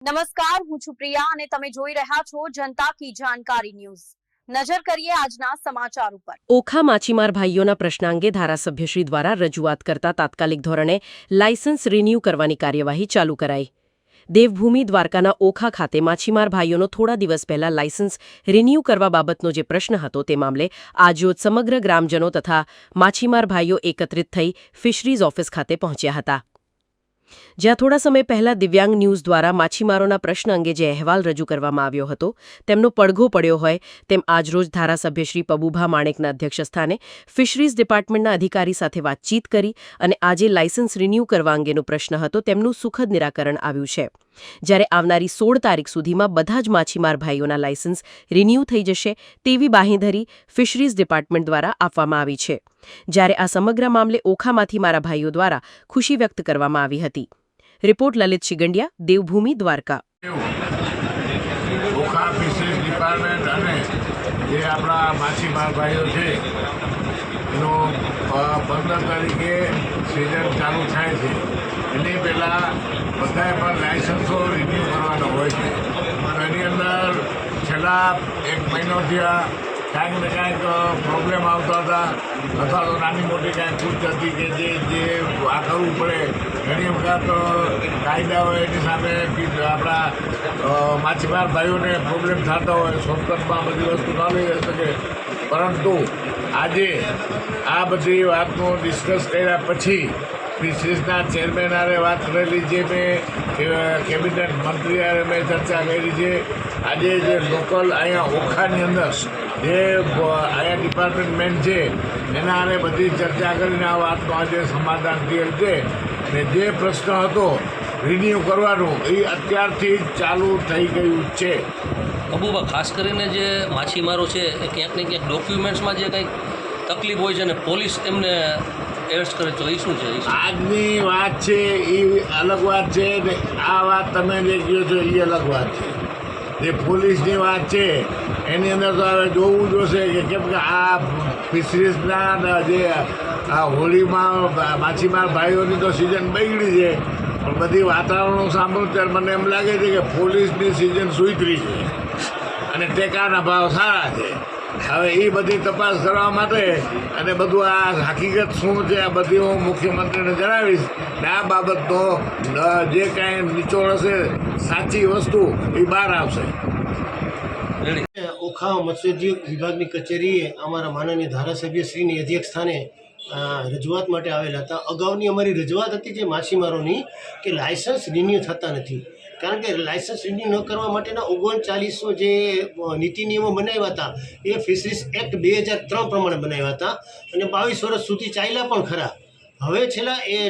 નમસ્કાર, હું છું પ્રિયા અને તમે જોઈ રહ્યા છો જનતા કી જાણકારી ન્યૂઝ। નજર કરીએ આજના સમાચાર ઉપર। ઓખા માછીમાર ભાઈઓના પ્રશ્ન અંગે ધારાસભ્યશ્રી દ્વારા રજૂઆત કરતા તાત્કાલિક ધોરણે લાયસન્સ રિન્યૂ કરવાની કાર્યવાહી ચાલુ કરાઈ। દેવભૂમિ દ્વારકાના ઓખા ખાતે માછીમાર ભાઈઓનો થોડા દિવસ પહેલા લાયસન્સ રિન્યૂ કરવા બાબતનો જે પ્રશ્ન હતો તે મામલે આજરોજ સમગ્ર ગ્રામજનો તથા માછીમાર ભાઈઓ એકત્રિત થઈ ફિશરીઝ ઓફિસ ખાતે પહોંચ્યા હતા, જ્યાં થોડા સમય પહેલા દિવ્યાંગ ન્યૂઝ દ્વારા માછીમારોના પ્રશ્ન અંગે જે અહેવાલ રજૂ કરવામાં આવ્યો હતો તેમનો પડઘો પડ્યો હોય તેમ આજરોજ ધારાસભ્ય શ્રી પબુભા માણેકના અધ્યક્ષસ્થાને ફિશરીઝ ડિપાર્ટમેન્ટના અધિકારી સાથે વાતચીત કરી અને આજે લાયસન્સ રિન્યૂ કરવા અંગેનો પ્રશ્ન હતો તેમનું સુખદ નિરાકરણ આવ્યું છે, જ્યારે આવનારી 16 તારીખ સુધીમાં બધા જ માછીમાર ભાઈઓના લાયસન્સ રિન્યૂ થઈ જશે તેવી બાંહેધરી ફિશરીઝ ડિપાર્ટમેન્ટ દ્વારા આપવામાં આવી છે, જ્યારે આ સમગ્ર મામલે ઓખામાંથી મારા ભાઈઓ દ્વારા ખુશી વ્યક્ત કરવામાં આવી હતી। Report Lalit Shigandiya, Devbhumi Dwarka. Okha fisheries department અને જે આપણા માછીમાર ભાઈઓ છે એનો 15 તારીખે સિઝન ચાલુ થાય છે, એની પહેલાં બધાએ પણ લાયસન્સો રિન્યૂ કરવાનો હોય છે। એની અંદર છેલ્લા 1 મહિનોથી કાંઈક ને કાંઈક પ્રોબ્લેમ આવતા હતા અથવા તો નાની મોટી કાંઈક ભૂલ થતી કે જે આ કરવું પડે। ઘણી વખત કાયદા હોય એની સામે આપણા માછીમાર ભાઈઓને પ્રોબ્લેમ થતા હોય, શોર્ટકટમાં બધી વસ્તુ ન લઈ શકે, પરંતુ આજે આ બધી વાતનું ડિસ્કસ કર્યા પછી ફિશરીઝના ચેરમેન હારે વાત કરેલી છે, મેં કેબિનેટ મંત્રી હારે મેં ચર્ચા કરી છે। આજે જે લોકલ અહીંયા ઓખાની અંદર જે અહીંયા ડિપાર્ટમેન્ટ મેન છે એના હારે બધી ચર્ચા કરીને આ વાતનું આજે સમાધાન થયેલ છે ને જે પ્રશ્ન હતો રિન્યૂ કરવાનું એ અત્યારથી જ ચાલુ થઈ ગયું છે। અબુબા, ખાસ કરીને જે માછીમારો છે એ ક્યાંક ને ક્યાંક ડોક્યુમેન્ટ્સમાં જે કંઈક તકલીફ હોય છે અને પોલીસ એમને એરેસ્ટ કરે તો એ શું છે? આજની વાત છે એ અલગ વાત છે ને આ વાત તમે જે કહો છો એ અલગ વાત છે। જે પોલીસની વાત છે એની અંદર તો હવે જોવું જોશે કે કેમ કે આ ફિશરીઝના જે આ હોળીમાં માછીમાર ભાઈઓની તો સિઝન બગડી છે, પણ બધી વાતાવરણ સાંભળું ત્યારે મને એમ લાગે છે કે પોલીસની સિઝન સુધરી છે અને ટેકાના ભાવ સારા છે। હવે એ બધી તપાસ કરવા માટે અને બધું આ હકીકત શું છે આ બધી હું મુખ્યમંત્રીને જણાવીશ ને આ બાબતનો જે કાંઈ નિચોડ હશે સાચી વસ્તુ એ બહાર આવશે। ઓખા મત્સ્યોદ્યોગ વિભાગની કચેરીએ અમારા માનનીય ધારાસભ્યશ્રીની અધ્યક્ષસ્થાને રજૂઆત માટે આવેલા હતા। અગાઉની અમારી રજૂઆત હતી જે માછીમારોની કે લાયસન્સ રિન્યૂ થતા નથી, કારણ કે લાયસન્સ રિન્યૂ ન કરવા માટેના 39 જે નીતિ નિયમો બનાવ્યા હતા એ ફિશરીઝ એક્ટ 2003 પ્રમાણે બનાવ્યા હતા અને 22 વર્ષ સુધી ચાલ્યા પણ ખરા। હવે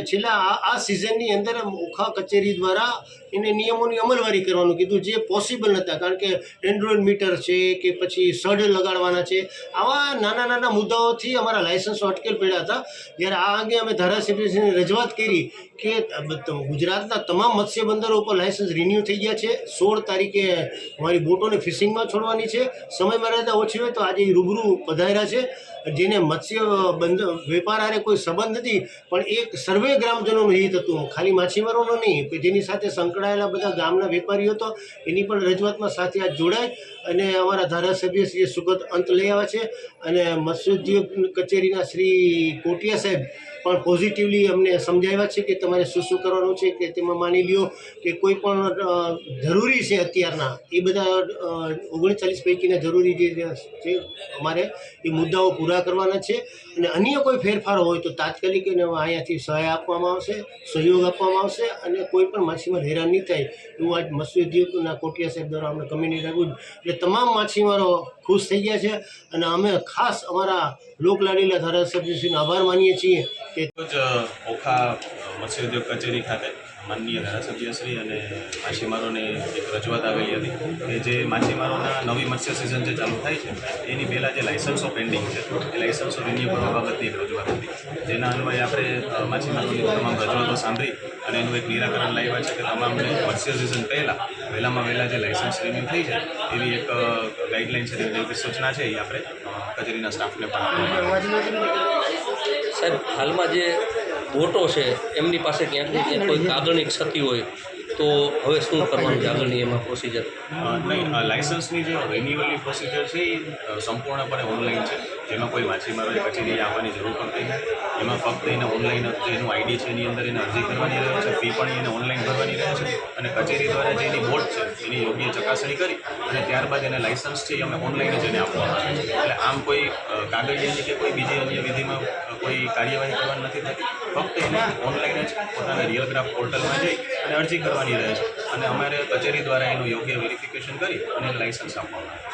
છેલ્લા આ સિઝનની અંદર ઓખા કચેરી દ્વારા એને નિયમોની અમલવારી કરવાનું કીધું, જે પોસિબલ નહોતા, કારણ કે એન્ડ્રોઇડ મીટર છે કે પછી સડ લગાડવાના છે, આવા નાના નાના મુદ્દાઓથી અમારા લાયસન્સો અટકેલ પડ્યા હતા। જ્યારે આ અંગે અમે ધારાસભ્યશ્રીને રજૂઆત કરી કે ગુજરાતના તમામ મત્સ્ય બંદરો ઉપર લાયસન્સ રિન્યૂ થઈ ગયા છે। 16 તારીખે અમારી બોટોને ફિશિંગમાં છોડવાની છે, સમય મર્યાદા ઓછી હોય તો આજે રૂબરૂ પધાર્યા છે, જેને મત્સ્ય વેપાર હારે કોઈ સંબંધ નથી, પણ એક સર્વે ગ્રામજનોનું હિત હતું, ખાલી માછીમારોનું નહીં, જેની સાથે સંકળાયેલા બધા ગામના વેપારીઓ તો એની પણ રજૂઆતમાં સાથે આ જોડાય અને અમારા ધારાસભ્યશ્રીએ સુખદ અંત લઈ આવ્યા છે। અને મત્સ્યોદ્યોગ કચેરીના શ્રી કોટિયા સાહેબ પણ પોઝિટિવલી અમને સમજાવ્યા છે કે તમારે શું કરવાનું છે, કે તેમાં માની લ્યો કે કોઈ પણ જરૂરી છે અત્યારના એ બધા 39 પૈકીના જરૂરી જે છે અમારે એ મુદ્દાઓ પૂરા કરવાના છે અને અન્ય કોઈ ફેરફારો હોય તો તાત્કાલિક એને અહીંયાથી સહાય આપવામાં આવશે, સહયોગ આપવામાં આવશે અને કોઈ પણ માછીમાર હેરાન નહીં થાય એવું આજ મત્સ્યોદ્યોગના કોટિયા સાહેબ દ્વારા અમને કમ્યુનિટી આપ્યું, એટલે તમામ માછીમારો ખુશ થઈ ગયા છે અને અમે ખાસ અમારા લોકલાડીલા ધારાસભ્યશ્રીનો આભાર માનીએ છીએ કે ઓખા મત્સ્યોદ્યોગ કચેરી ખાતે માનનીય ધારાસભ્યશ્રી અને માછીમારોને એક રજૂઆત આવેલી હતી કે જે માછીમારોના નવી મત્સ્ય સિઝન જે ચાલુ થાય છે એની પહેલાં જે લાયસન્સો પેન્ડિંગ છે એ લાયસન્સો રિન્યૂ કરવા બાબતની એક રજૂઆત હતી, જેના અન્વયે આપણે માછીમારોની તમામ રજૂઆતો સાંભળી અને એનું એક નિરાકરણ લાવ્યા છે કે તમામને મત્સ્ય સિઝન વહેલામાં વહેલા જે લાયસન્સ રિન્યૂ થઈ જાય એવી એક ગાઈડલાઇન છે, એવી સૂચના છે એ આપણે કચેરીના સ્ટાફને પણ આપવામાં સાહેબ હાલમાં જે બોટો છે એમની પાસે ક્યાંક ને ક્યાંક કોઈ કાગળની ક્ષતિ હોય તો હવે શું કરવાનું છે આગળની એમાં પ્રોસિજર? નહીં, લાઇસન્સની જે રિન્યુઅલની પ્રોસિજર છે એ સંપૂર્ણપણે ઓનલાઈન છે, જેમાં કોઈ માછીમારોએ કચેરીએ આવવાની જરૂર પડતી નથી. એમાં ફક્ત એને ઓનલાઈન જે એનું આઈડી છે એની અંદર એને અરજી કરવાની રહે છે, ફી પણ એને ઓનલાઈન ભરવાની રહે છે, અને કચેરી દ્વારા જે એની બોટ છે એની યોગ્ય ચકાસણી કરી અને ત્યારબાદ એને લાઇસન્સ છે એ અમે ઓનલાઈન જ એને આપવામાં આવે છે. એટલે આમ કોઈ કાગળિયાની કે કોઈ બીજી અન્ય વિધિમાં કોઈ કાર્યવાહી કરવાની નથી થતી. ફક્ત એને ઓનલાઈન જ પોતાના રિયલગ્રાફ પોર્ટલમાં જઈ અને અરજી કરવાની રહે છે, અને અમારે કચેરી દ્વારા એનું યોગ્ય વેરિફિકેશન કરી અને લાઇસન્સ આપવામાં આવે છે.